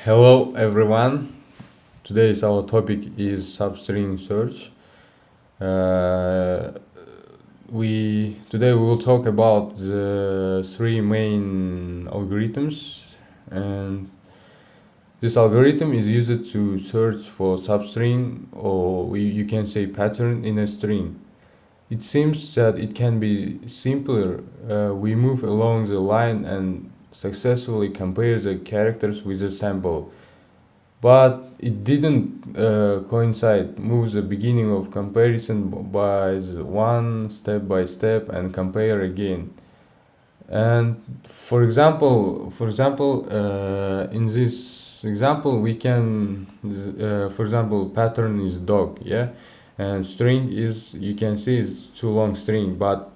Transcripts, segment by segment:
Hello everyone. Today's our topic is Substring Search. Uh, we today we will talk about the three main algorithms, and this algorithm is used to search for substring, or you can say pattern in a string. It seems that it can be simpler. We move along the line and successfully compare the characters with the sample. But it didn't coincide. Move the beginning of comparison by one step by step and compare again. And for example, in this example, we can, for example, pattern is dog, yeah, and string is, you can see it's too long string. But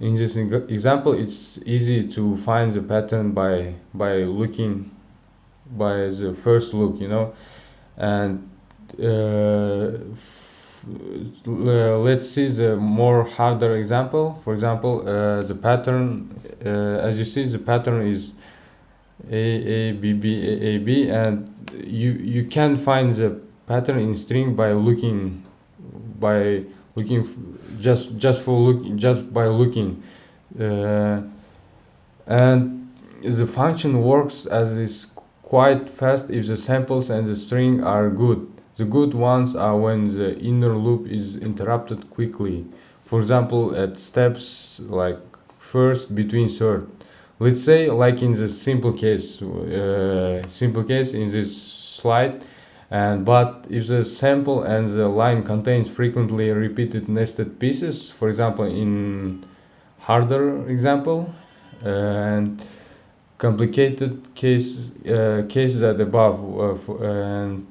in this example, it's easy to find the pattern by looking by the first look, and let's see the more harder example. For example, the pattern, as you see, the pattern is a b, and you can find the pattern in string just by looking, uh, and the function works as is quite fast if the samples and the string are good. The good ones are when the inner loop is interrupted quickly. For example, at steps like first, between, third. Let's say, like in the simple case in this slide, and but if the sample and the line contains frequently repeated nested pieces, for example, in harder example, and complicated cases at above, and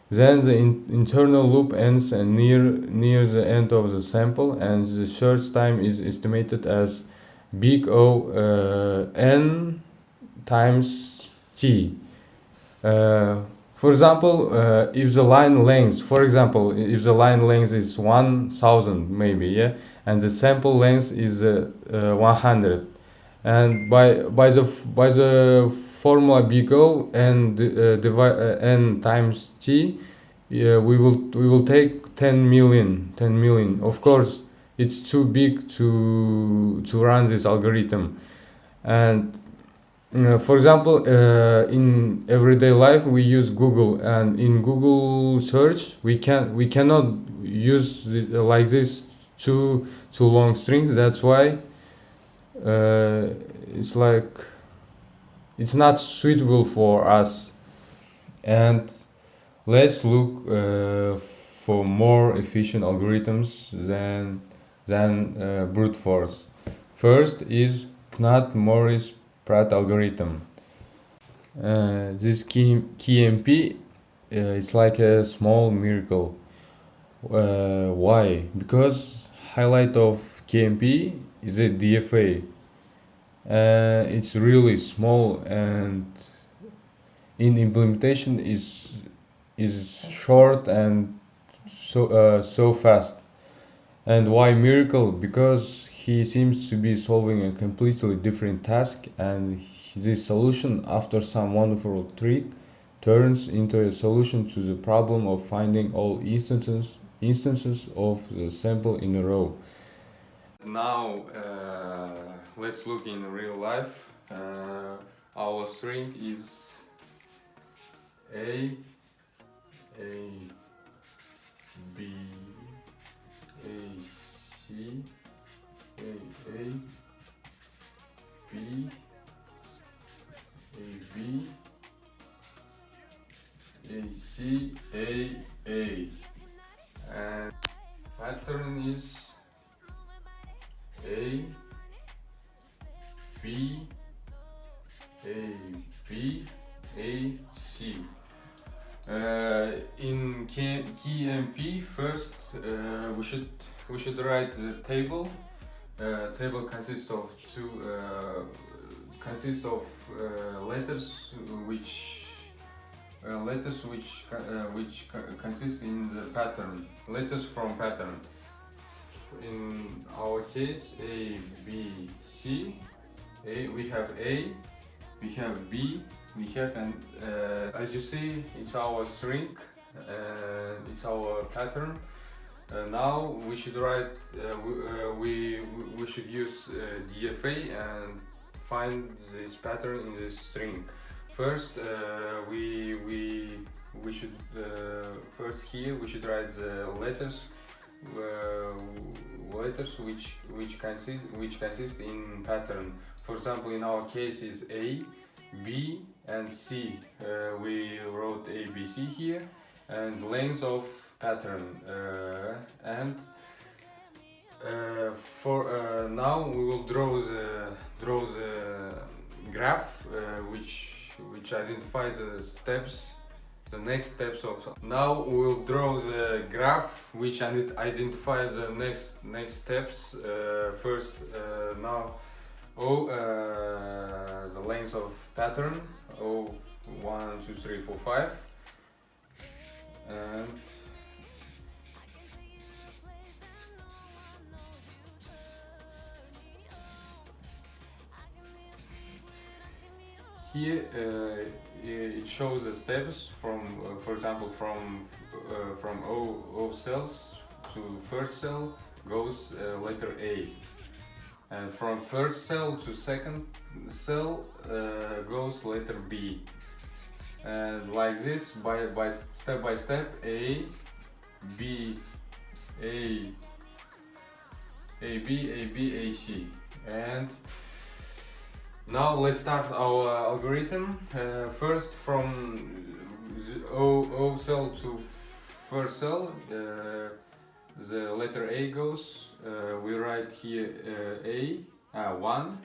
then the internal loop ends and near the end of the sample, and the search time is estimated as big O n times t. For example, if the line length, if the line length is 1000 maybe, yeah, and the sample length is 100, and by the formula big O and n times t, we will take 10 million. Of course, it's too big to run this algorithm. And for example, in everyday life we use Google, and in Google search we cannot use like this too long strings. That's why it's like it's not suitable for us. And let's look for more efficient algorithms than brute force. First is Knapp-Morris-Pratt algorithm. This KMP is like a small miracle. Why? Because highlight of KMP is a DFA. It's really small, and in implementation is short and so fast. And why miracle? Because he seems to be solving a completely different task, and this solution, after some wonderful trick, turns into a solution to the problem of finding all instances of the sample in a row. Now let's look in real life. Our string is A, B, A, C, A, B, B, C, A, and pattern is A, B, C. In KMP, first we should write the table. Table consists of letters which consist in the pattern, letters from pattern. In our case, A, B, C. We have A, we have B, we have, and as you see, it's our string, it's our pattern. Now we should write, we should use DFA and find this pattern in this string. First, we should first here we should write the letters which consist in pattern. For example, in our case is A, B and C. We wrote A, B, C here, and length of pattern. And for now we will draw the graph which identifies the steps, the next steps of. Now we will draw the graph which identifies the next steps. First, now the length of pattern 1 2 3 4 5, and here it shows the steps from, for example, from O cells to first cell goes letter A, and from first cell to second cell goes letter B, and like this by step by step, A, B, A, B, A, B, A, C. And now let's start our algorithm. First, from O cell to first cell, the letter A goes. We write here A 1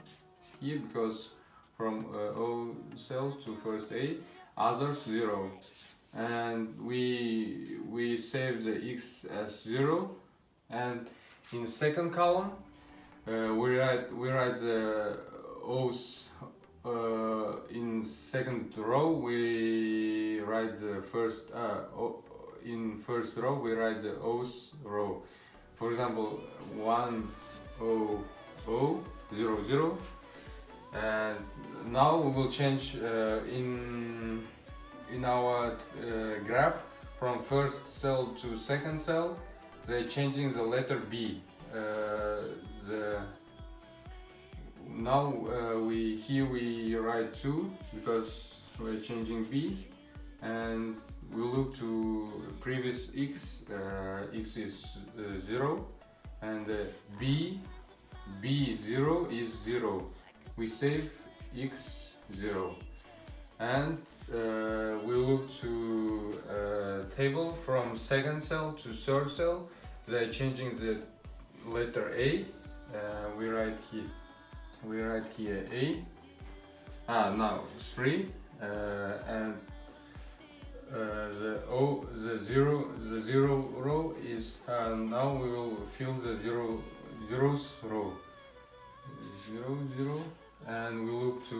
here, because from O cell to first A, others 0, and we save the X as 0. And in second column, we write the O's. In second row we write the first in first row we write the O's row. For example, 1 0 0 0 0. And now we will change in our graph from first cell to second cell. They're changing the letter B. Now we write 2 because we're changing B, and we look to previous X. X is 0, and B 0 is 0. We save X 0, and we look to table from second cell to third cell. They're changing the letter A. We write here A. Now 3, and the zero row is now we will fill the zeros row 0 0, and we look to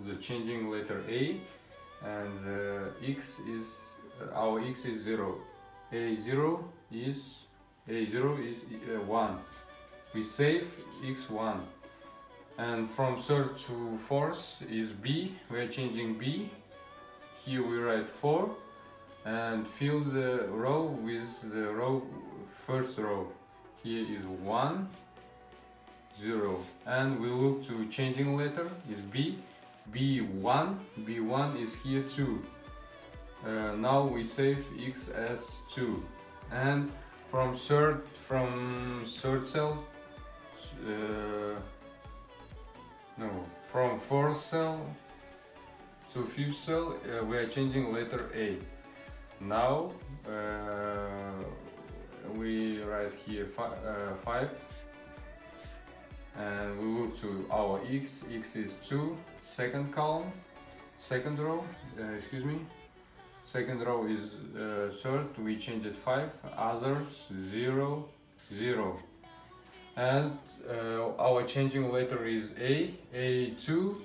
the changing letter A, and the X is our X is 0. A0 is 1. We save X1, and from third to fourth is B. We are changing B. Here we write 4 and fill the row with the first row. Here is 1 0, and we look to changing letter is B. B1 is here 2. Now we save X as 2, and from third cell, from fourth cell to fifth cell, we are changing letter A. Now we write here 5, and we look to our X. X is 2. Second column, second row. Second row is third. We change it 5. Others 0 0. And our changing letter is A. A2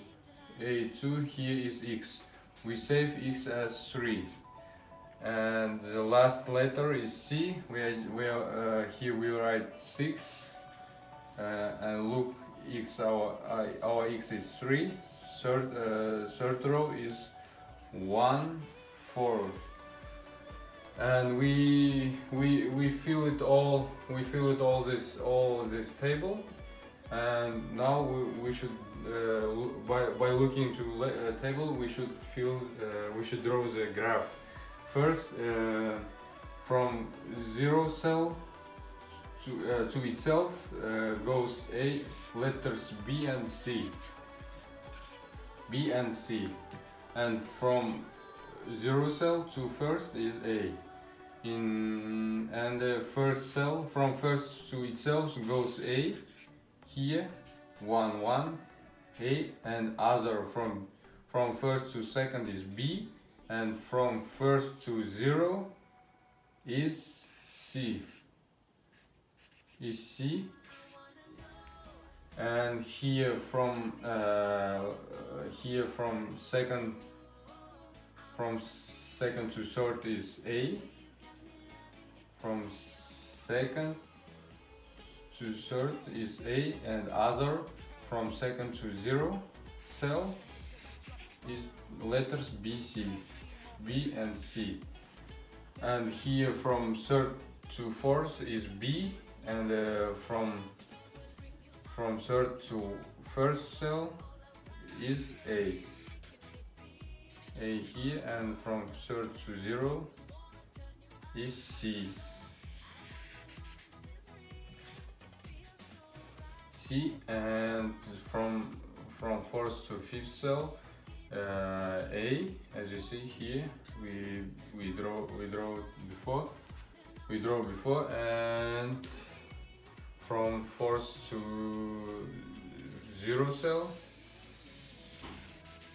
here is X. We save X as 3. And the last letter is C. Here we write 6. And look, X our X is 3. third row is 1/4, and we fill it all. We fill it all this table, and now we should by looking to table we should we should draw the graph. First, from zero cell to itself goes letters B and C, and from zero cell to first is A. And the first cell from first to itself goes A here, 1 1 A, and other from first to second is B, and from first to zero is C. And here from second to third is A. From second to third is A, and other from second to zero cell is letters B and C. And here from third to fourth is B, and from third to first cell is A here, and from third to zero is C, and from fourth to fifth cell A, as you see here, we draw before, and from fourth to zero cell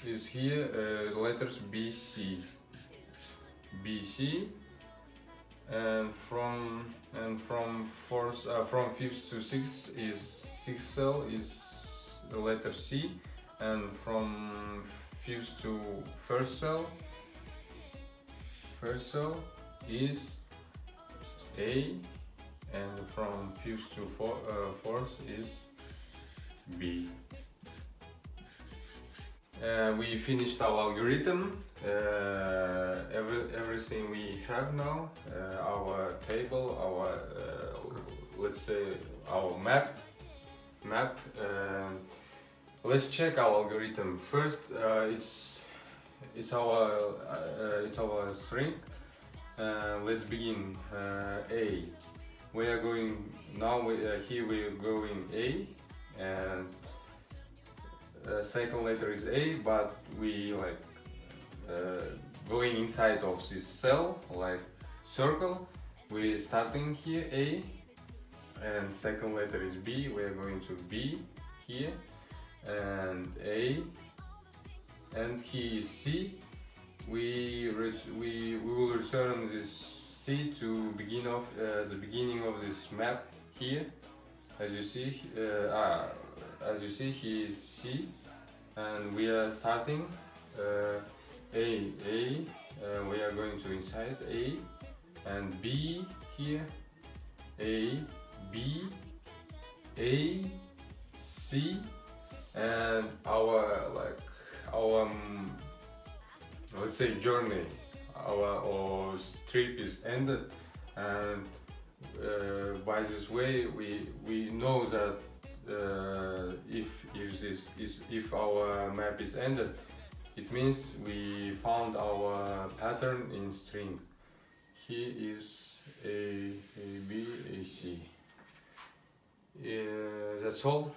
is here letters BC, and from fifth to sixth is sixth cell is the letter C, and from fifth to first cell is A, and from fifth to fourth is B. We finished our algorithm. Everything we have now, our table, our let's say our map. Let's check our algorithm. First, it's our string. Let's begin. A. We are going now. Here we are going A, and second letter is A, but we like going inside of this cell like circle. We starting here A, and second letter is B. We are going to B here, and A, and here is C. We will return this C to begin of the beginning of this map here. As you see, here is C, and we are starting A. We are going to inside A, and B here, A, B, A, C, and our let's say journey, our trip is ended, and by this way we know that if our map is ended, it means we found our pattern in string. Here is A, B, A, C. That's all.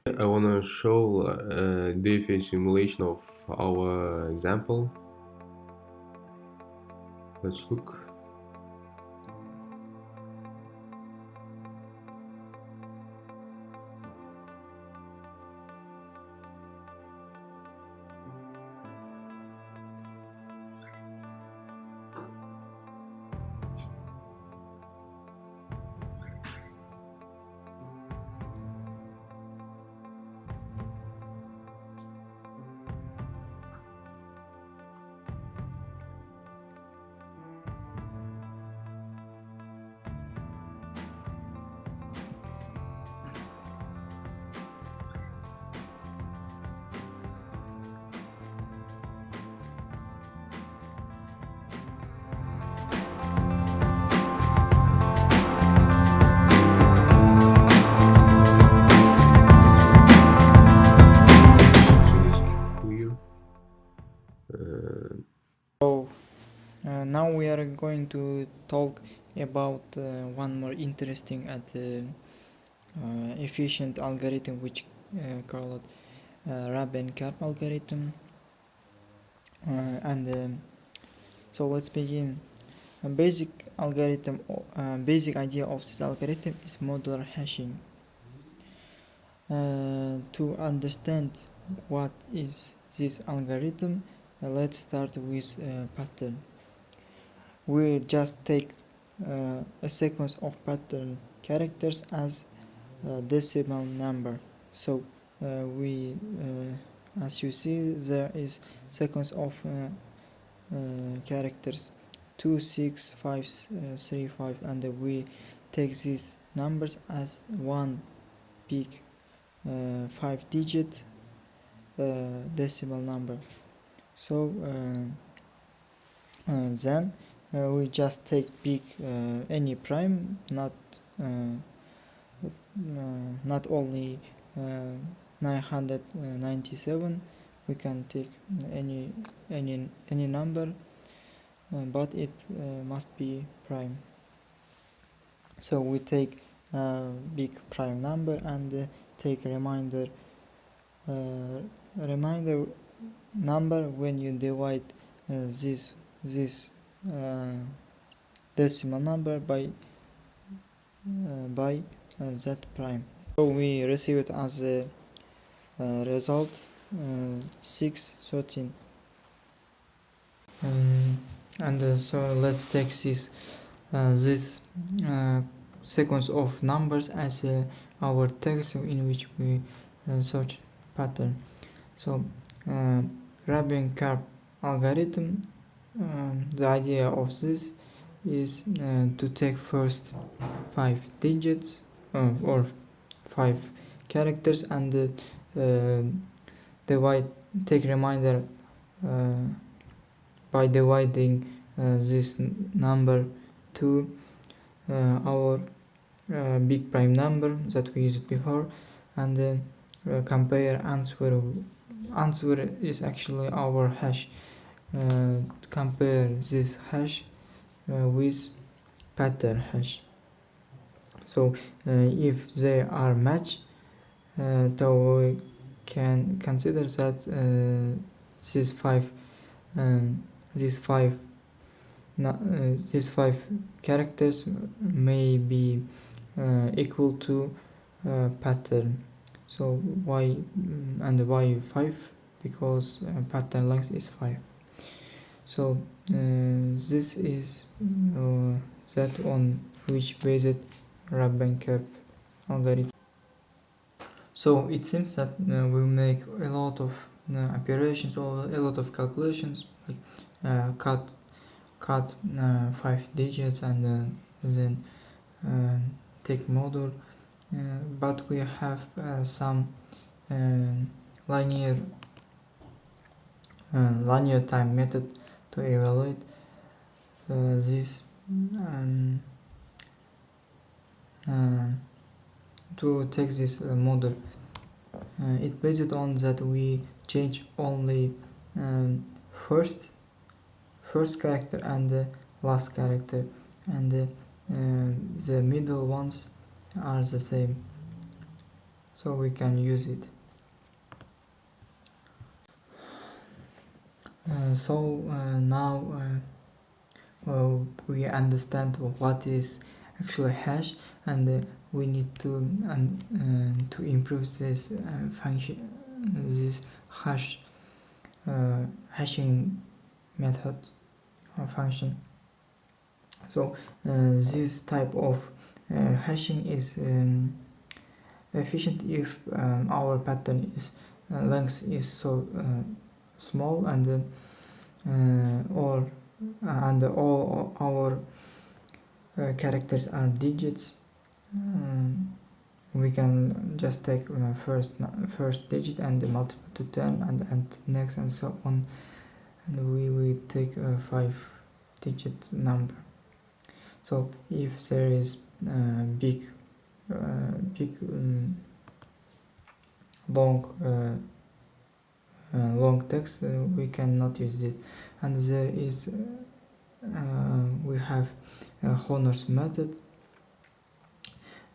I want to show a DFA simulation of our example. Let's look. Now we are going to talk about one more interesting and efficient algorithm, which called Raben-Karp algorithm. And So let's begin. A basic idea of this algorithm is modular hashing. To understand what is this algorithm, let's start with pattern. We just take a sequence of pattern characters as a decimal number. So as you see, there is sequence of characters 2, 6, 5, 3, 5, and we take these numbers as one big 5-digit decimal number. So then we just take big any prime, not only 997. We can take any number, but it must be prime. So we take big prime number and take remainder number when you divide this decimal number by z prime. So we receive it as a result 613. So let's take this sequence of numbers as our text in which we search pattern. So Rabin-Karp algorithm, the idea of this is to take first 5 digits or 5 characters and take remainder by dividing this number to our big prime number that we used before, and compare answer is actually our hash. Compare this hash with pattern hash. So if they are matched, so we can consider that these five characters may be equal to pattern. So why 5? Because pattern length is 5. So this is that on which based Rabin-Karp algorithm. So it seems that we make a lot of operations or a lot of calculations, like cut 5 digits and then take module, but we have some linear time method to evaluate this to take this model. It based on that we change only first character and last character, and the middle ones are the same, so we can use it. Now we understand what is actually hash, and we need to improve this function, this hashing method or function. So this type of hashing is efficient if our pattern is length is so small, and all our characters are digits. We can just take first digit and multiply to 10 and next and so on, and we will take a 5-digit number. So if there is big long text, we cannot use it, and there is we have honors method.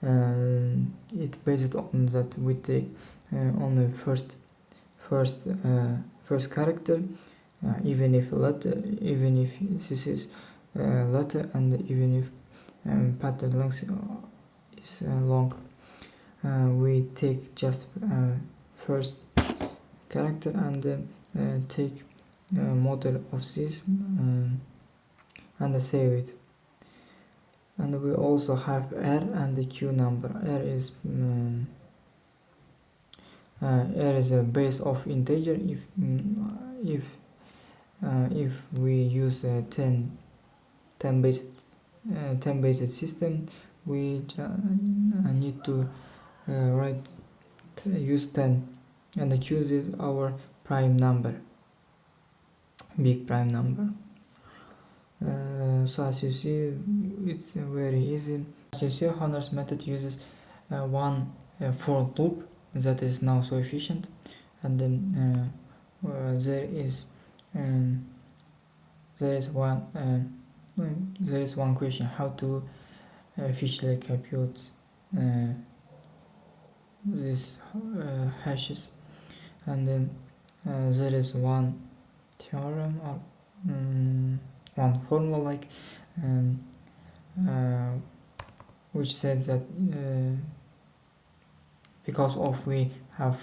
It based on that we take only first character, even if this is letter, and even if pattern length is long. We take just first character and take model of this and save it. And we also have R and the Q number. R is a base of integer. If we use a 10 based system, we need to use 10, and the Q is our prime number, big prime number. So as you see, it's very easy. As you see, honors method uses one for loop that is now so efficient, and then there is one question: how to efficiently compute these hashes, and then there is one theorem or one formula which says that because of we have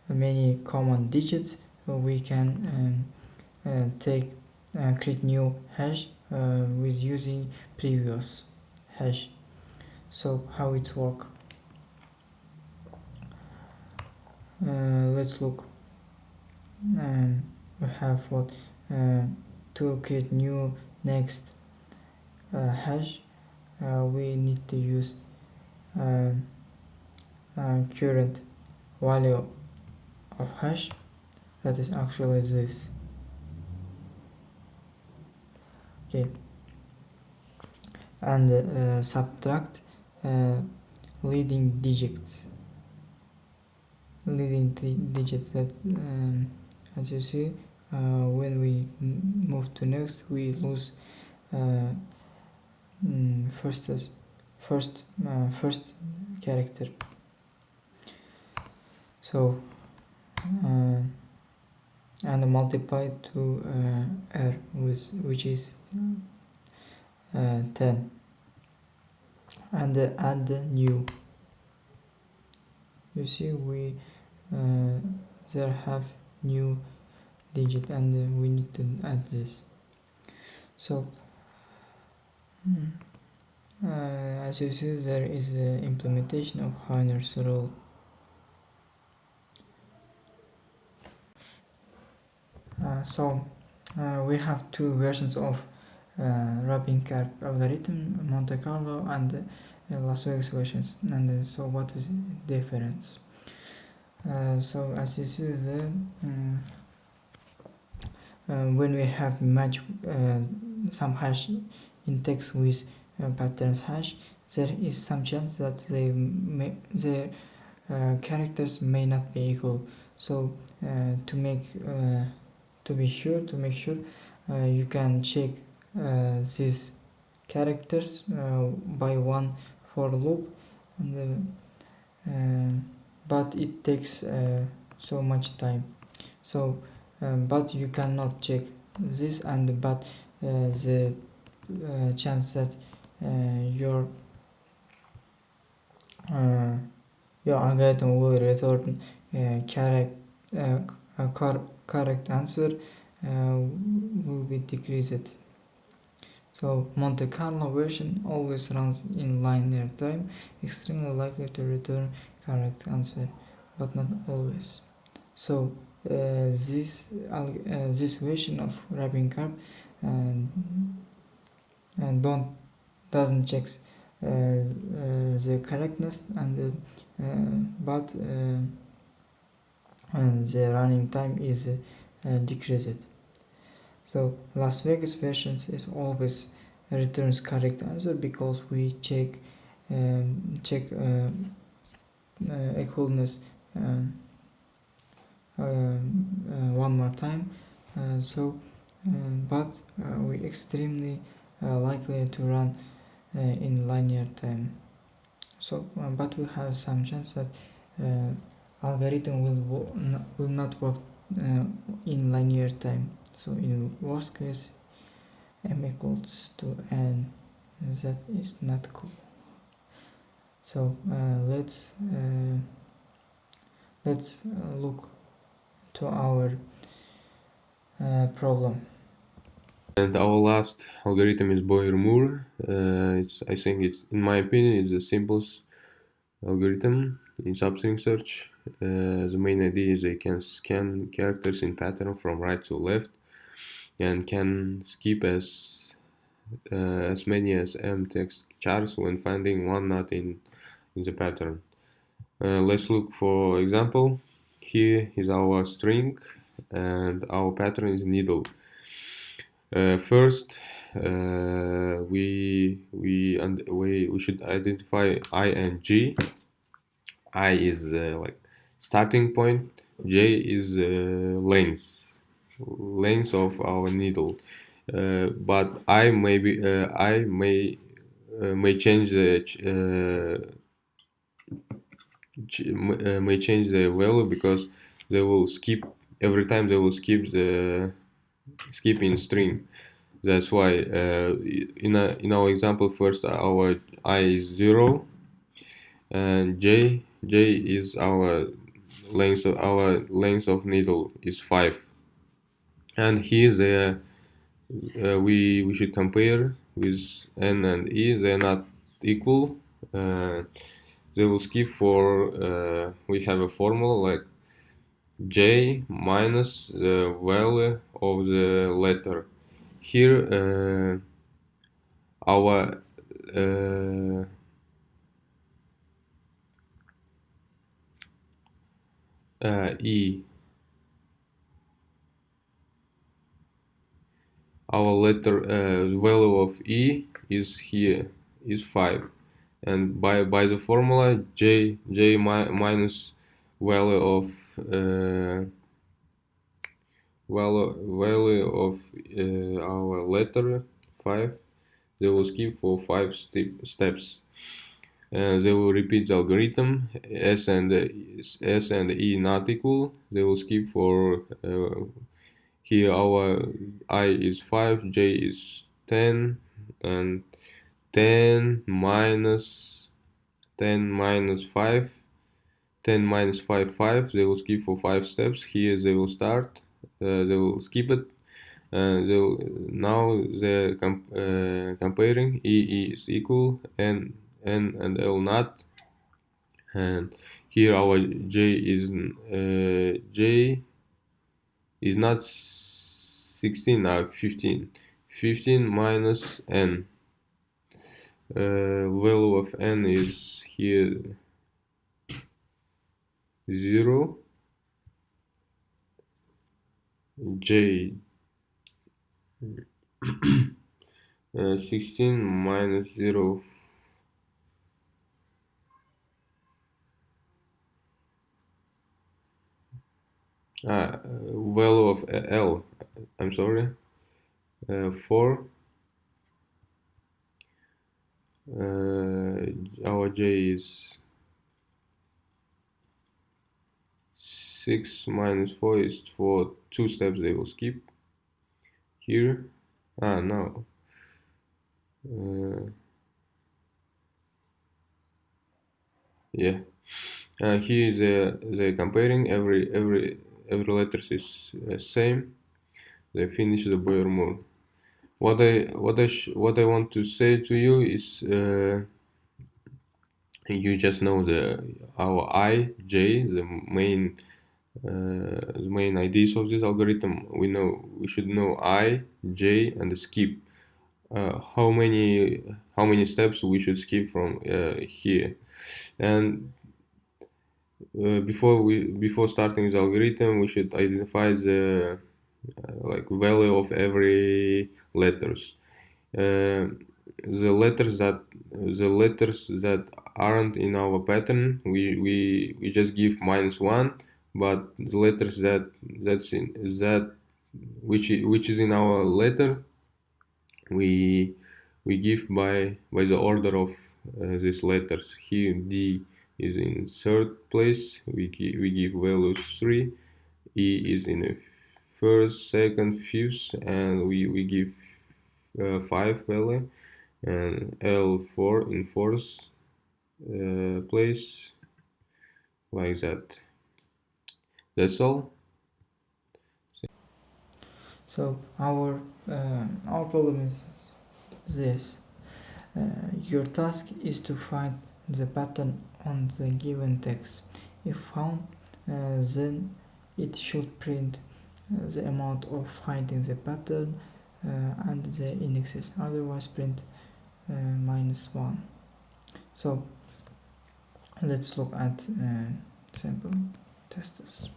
many common digits, we can create new hash with using previous hash. So how it's work? Let's look. We have what to create new next hash. We need to use current value of hash, that is actually this. Okay, and subtract leading digits that as you see, when we move to next, we lose first character. So and multiply to R which is 10, and add new. You see, we there have new digit, and we need to add this. So as you see, there is the implementation of honors rule. We have two versions of wrapping curve algorithm: Monte Carlo and Las Vegas versions. And so what is the difference? So as you see there, when we have match some hash in text with patterns hash, there is some chance that their characters may not be equal. So to make sure, you can check these characters by one for loop, and but it takes so much time. So but you cannot check this, and but the chance that your algorithm will return correct answer will be decreased. So Monte Carlo version always runs in linear time, extremely likely to return correct answer, but not always. So this version of wrapping curve and doesn't check the correctness, but the running time is decreased. So Las Vegas versions is always returns correct answer, because we check equalness one more time. So but we extremely likely to run in linear time. So, but we have some chance that algorithm will not work in linear time. So in worst case, m equals to n. That is not cool. So let's look to our problem. And our last algorithm is Boyer-Moore. I think it's, in my opinion, it's the simplest algorithm in Substring Search. The main idea is they can scan characters in pattern from right to left and can skip as many as m text chars when finding one not in the pattern. Let's look for example. Here is our string and our pattern is needle. First, we should identify I and G. I is like starting point. J is length of our needle. But I may change the may change the value because they will skip every time they will skip in string. That's why in our example first our I is 0 and J is our length of needle is 5, and here we should compare with N and E. They're not equal. They will skip for we have a formula like J minus the value of the letter. Here our E, our letter value of E is here is 5, and by the formula J minus value of value of our letter 5, they will skip for 5 steps. They will repeat the algorithm S and E not equal. They will skip for here our I is 5, J is 10, and 10 minus 5, 10 minus 5 5. They will skip for 5 steps. Here they will start, they will skip it. Now they're comparing E is equal N and L not, and here our J is not 16 now 15. 15 minus N, value of N is here 0. J 16 minus 0, value of L, I'm sorry, 4. Our J is 6 minus 4 is for 2 steps. They will skip here. No. Yeah. Here is the comparing. Every letter is same. They finish the Boyer-Moore. What I want to say to you is you just know our I J, the main ideas of this algorithm. We should know I J and the skip. How many steps we should skip from here, and before starting the algorithm we should identify the like value of every letters. The letters that aren't in our pattern we just give -1, but the letters that which is in our letter, we give by the order of these letters. Here D is in third place, we give values 3. E is in a first, second, fifth, and we give 5 value, and L4 in fourth place, like that. That's all. So our problem is this. Your task is to find the pattern on the given text. If found, then it should print the amount of finding the pattern and the indexes. Otherwise, print -1. So let's look at sample tests.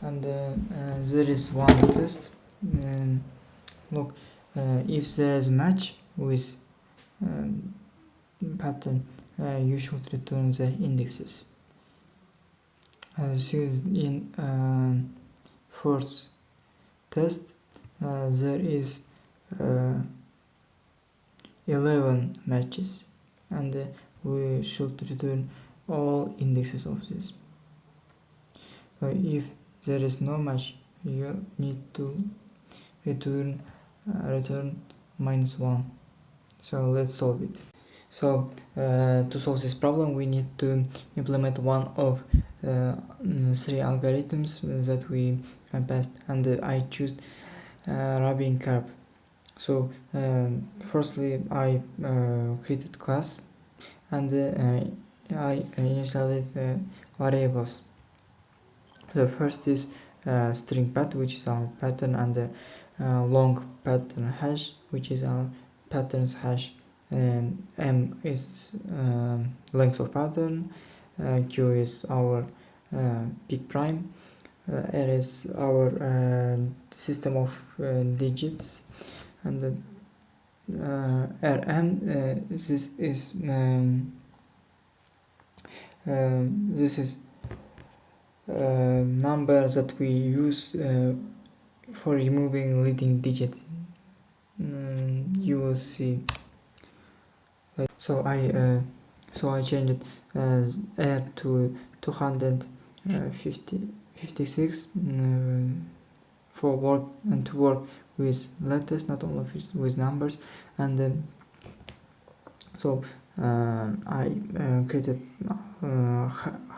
And there is one test. Look, if there is a match with pattern, you should return the indexes. As used in first test, there is 11 matches, and we should return all indexes of this. If there is no match, you need to return -1. So let's solve it. So to solve this problem, we need to implement one of 3 algorithms that we passed, and I choose rubbing curve. So firstly, I created class, and I initialized variables. The first is string path, which is our pattern, and long pattern hash, which is our patterns hash. And M is length of pattern, Q is our peak prime, R is our system of digits, and Rm this is number that we use for removing leading digit. You will see. So I changed it as R to 256 for work and to work with letters, not only with numbers. And so I created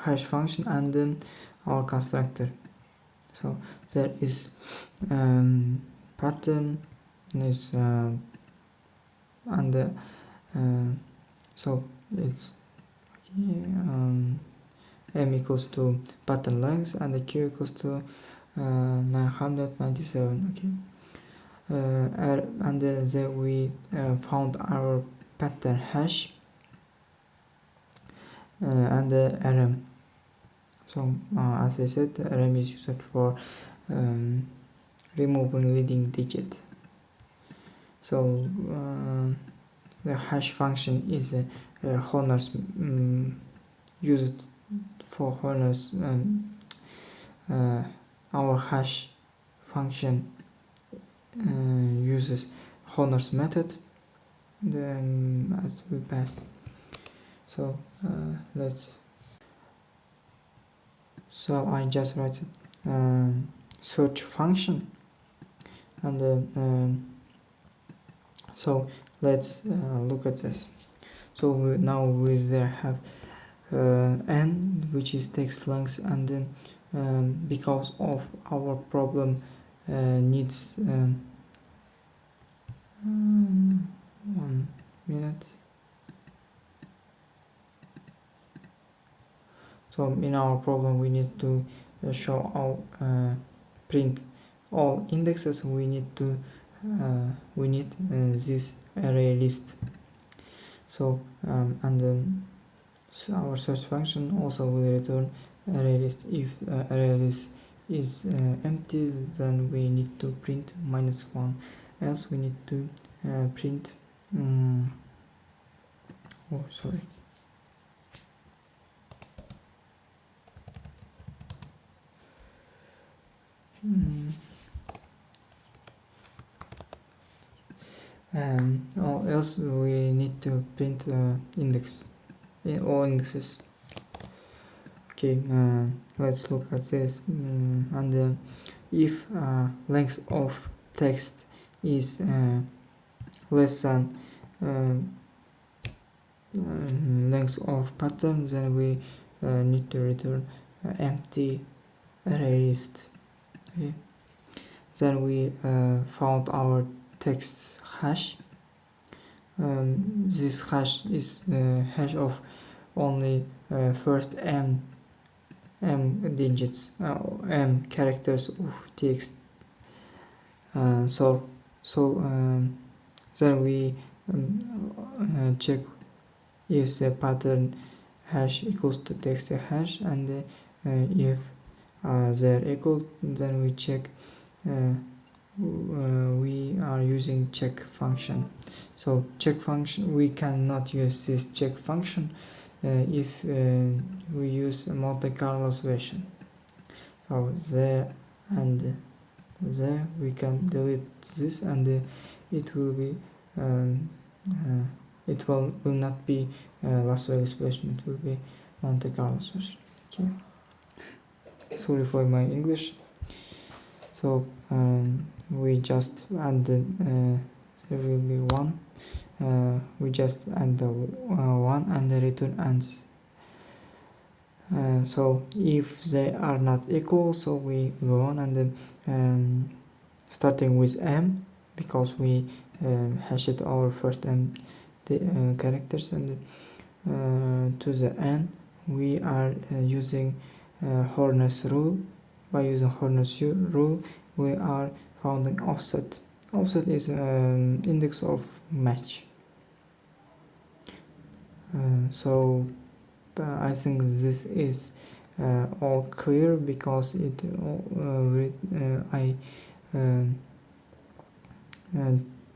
hash function and our constructor. So there is pattern is and so it's M equals to pattern length, and the Q equals to 997. Okay. And then we found our pattern hash and RM. So as I said, RM is used for removing leading digit. So the hash function is Horner's used for Horner's. Our hash function uses Horner's method as we passed. So so I just write search function, and so let's look at this. So now we there have n, which is text length, and then because of our problem needs 1 minute. So in our problem we need to show our print all indexes. We need this array list. So so our search function also will return array list. If array list is empty, then we need to print -1. Else we need to print or else we need to print index in all indexes. Okay, let's look at this. And if length of text is less than length of pattern, then we need to return empty array list. Okay. Then we found our text hash. This hash is hash of only first m digits, m characters of text. So then we check if the pattern hash equals to text hash, and if they're equal, then we check we are using check function. So check function, we cannot use this check function if we use a Monte Carlos version. So there and there we can delete this, and it will be it will not be Las Vegas version, it will be Monte Carlos version. Okay. Sorry for my English. So we just add there will be one. We just add the one and the return ends. So if they are not equal, so we go on and starting with m, because we hashed our first m characters, and to the n we are using Horner's rule. By using Horner's rule, we are finding offset. Offset is index of match. So I think this is all clear, because it I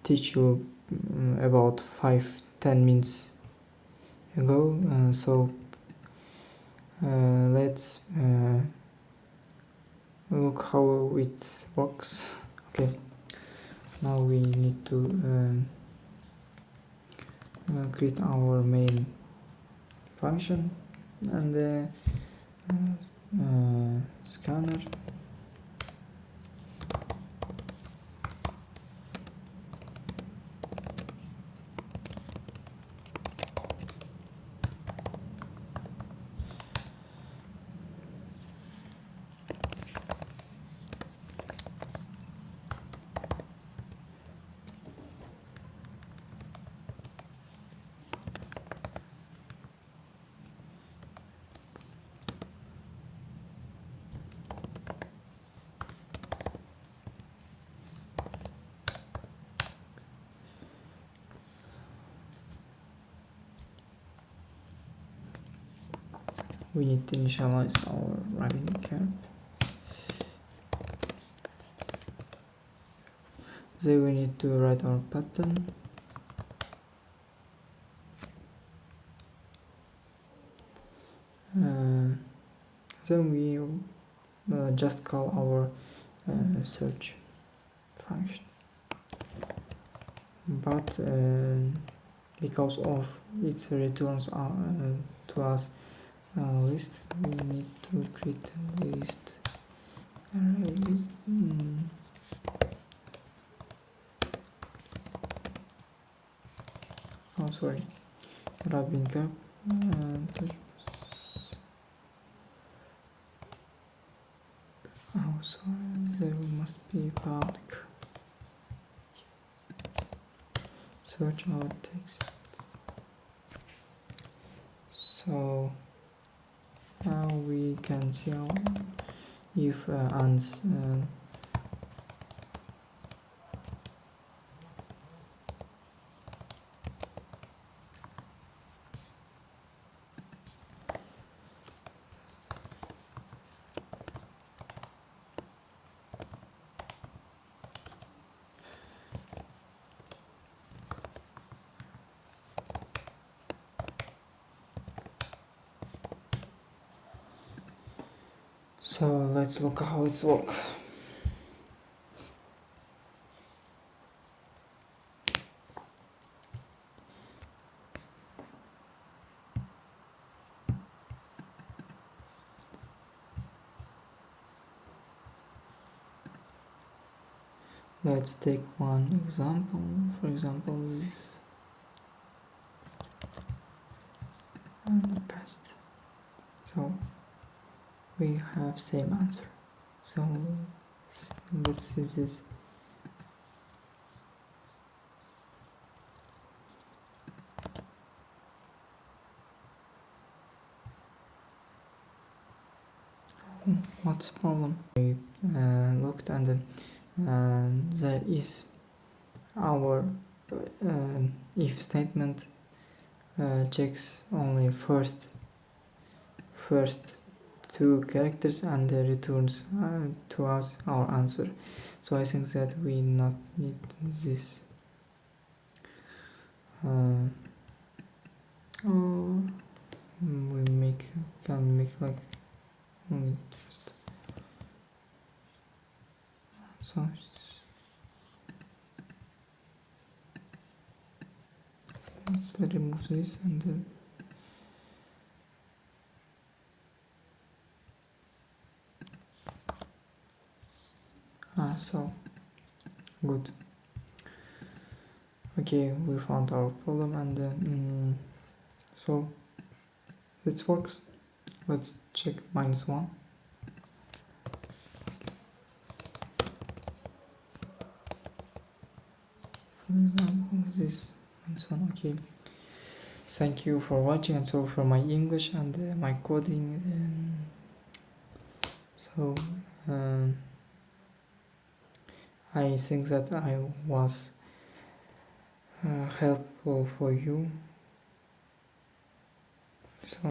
teach you about 5-10 minutes ago. So let's look how it works. Okay, now we need to create our main function, and scanner. We need to initialize our writing curve. Then we need to write our pattern. Then we just call our search function. But because of its returns to us list, we need to create a list array list. Oh, sorry, wrapping up. Oh, sorry, there must be public. Search our text. So now we can see if ands so let's look how it's work. let's take one example, for example this, and the past. So we have same answer. So let's see this. What's the problem? I looked and there is our if statement checks only first two characters and returns to us our answer. So I think that we not need this. Or we can make like only first. So let's remove this and then so good. Okay, we found our problem and so this works. Let's check -1. For example, this -1. Okay. Thank you for watching, and so for my English and my coding. So I think that I was helpful for you. So